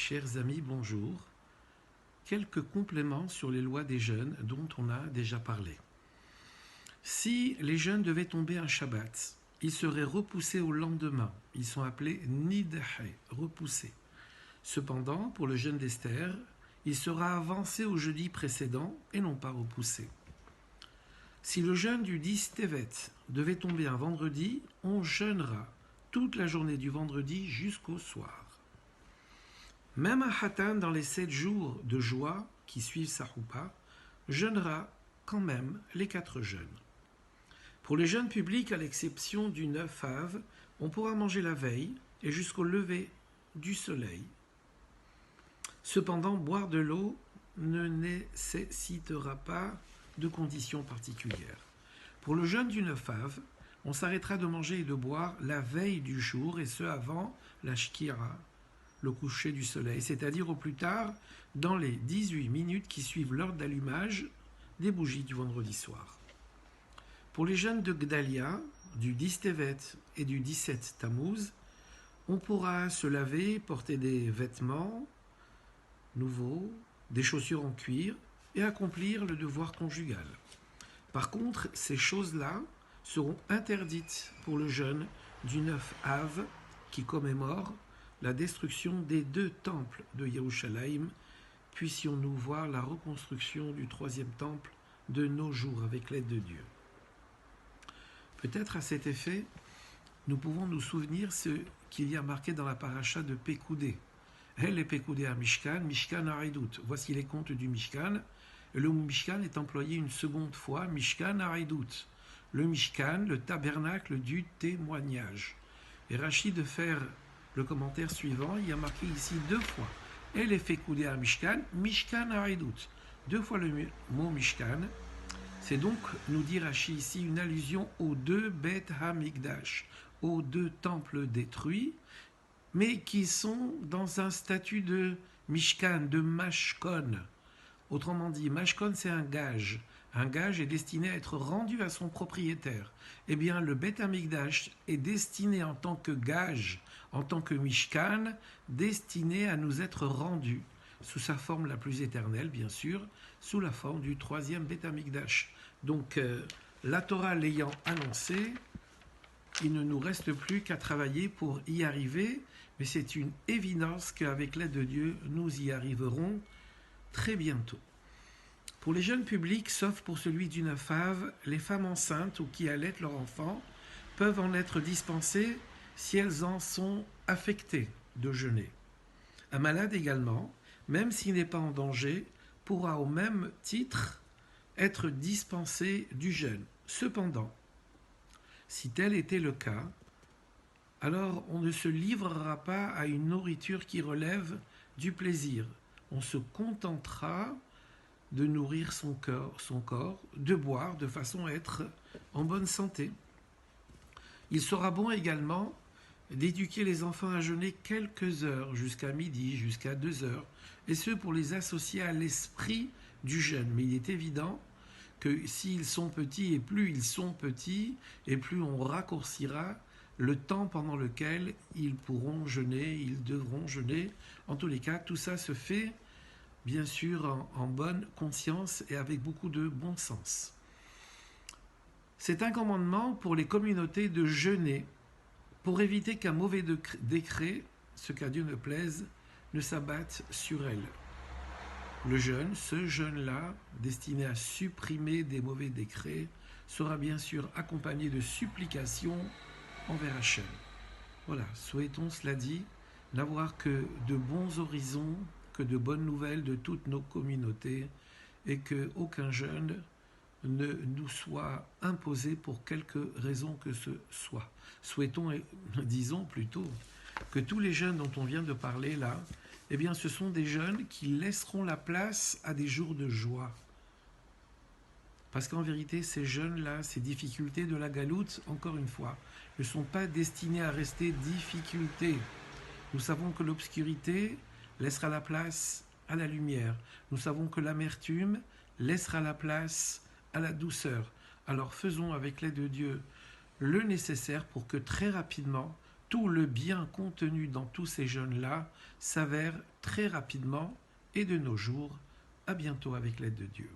chers amis, bonjour. Quelques compléments sur les lois des jeûnes dont on a déjà parlé. Si les jeûnes devaient tomber un Shabbat, ils seraient repoussés au lendemain. Ils sont appelés nidahé, repoussés. Cependant, pour le jeûne d'Esther, il sera avancé au jeudi précédent et non pas repoussé. Si le jeûne du 10 Tevet devait tomber un vendredi, on jeûnera toute la journée du vendredi jusqu'au soir. Même un Hatan dans les 7 jours de joie qui suivent sa Choupa jeûnera quand même les 4 jeûnes. Pour les jeûnes publics, à l'exception du 9 Av, on pourra manger la veille et jusqu'au lever du soleil. Cependant, boire de l'eau ne nécessitera pas de conditions particulières. Pour le jeûne du 9 Av, on s'arrêtera de manger et de boire la veille du jour et ce avant la Shkira, le coucher du soleil, c'est-à-dire au plus tard dans les 18 minutes qui suivent l'heure d'allumage des bougies du vendredi soir. Pour les jeûnes de Gdalia, du 10 Tevet et du 17 Tammuz, on pourra se laver, porter des vêtements nouveaux, des chaussures en cuir et accomplir le devoir conjugal. Par contre, ces choses-là seront interdites pour le jeûne du 9 Av qui commémore la destruction des 2 temples de Yerushalayim. Puissions-nous voir la reconstruction du 3e temple de nos jours avec l'aide de Dieu. Peut-être à cet effet, nous pouvons nous souvenir ce qu'il y a marqué dans la paracha de Pekoudé. Elle est Pekoudé à Mishkan, Mishkan Haridut. Voici les comptes du Mishkan. Le mot Mishkan est employé une seconde fois, Mishkan Haridut. Le Mishkan, le tabernacle du témoignage. Et Rachid de faire le commentaire suivant, il y a marqué ici 2 fois. Elle est Pekoudé à Mishkan, Mishkan Haridut. 2 fois le mot Mishkan. C'est donc, nous dit Rachid ici, une allusion aux 2 Beth HaMikdash, aux 2 temples détruits, mais qui sont dans un statut de Mishkan, de Mashkon. Autrement dit, Mashkon, c'est un gage. Un gage est destiné à être rendu à son propriétaire. Eh bien, le Beth HaMikdash est destiné en tant que gage, en tant que Mishkan, destiné à nous être rendu, sous sa forme la plus éternelle, bien sûr, sous la forme du 3e Beth HaMikdash. Donc, la Torah l'ayant annoncé, il ne nous reste plus qu'à travailler pour y arriver, mais c'est une évidence qu'avec l'aide de Dieu, nous y arriverons très bientôt. Pour les jeunes publics, sauf pour celui du 9 Av, les femmes enceintes ou qui allaitent leur enfant peuvent en être dispensées si elles en sont affectées de jeûner. Un malade également, même s'il n'est pas en danger, pourra au même titre être dispensé du jeûne. Cependant, si tel était le cas, alors on ne se livrera pas à une nourriture qui relève du plaisir. On se contentera de nourrir son corps, de boire de façon à être en bonne santé. Il sera bon également d'éduquer les enfants à jeûner quelques heures, jusqu'à midi, jusqu'à 2 heures, et ce pour les associer à l'esprit du jeûne. Mais il est évident que s'ils sont petits, et plus ils sont petits, et plus on raccourcira le temps pendant lequel ils pourront jeûner, ils devront jeûner. En tous les cas, tout ça se fait bien sûr en bonne conscience et avec beaucoup de bon sens. C'est un commandement pour les communautés de jeûner, pour éviter qu'un mauvais décret, ce qu'à Dieu ne plaise, ne s'abatte sur elles. Le jeûne, ce jeûne-là, destiné à supprimer des mauvais décrets, sera bien sûr accompagné de supplications envers Hachem. Voilà, souhaitons, cela dit, n'avoir que de bons horizons, que de bonnes nouvelles de toutes nos communautés et qu'aucun jeûne ne nous soit imposé pour quelque raison que ce soit. Souhaitons, et disons plutôt, que tous les jeûnes dont on vient de parler là, eh bien ce sont des jeûnes qui laisseront la place à des jours de joie. Parce qu'en vérité, ces jeûnes-là, ces difficultés de la galoute, encore une fois, ne sont pas destinés à rester difficultés. Nous savons que l'obscurité laissera la place à la lumière. Nous savons que l'amertume laissera la place à la douceur. Alors faisons avec l'aide de Dieu le nécessaire pour que très rapidement, tout le bien contenu dans tous ces jeunes-là s'avère très rapidement et de nos jours. À bientôt avec l'aide de Dieu.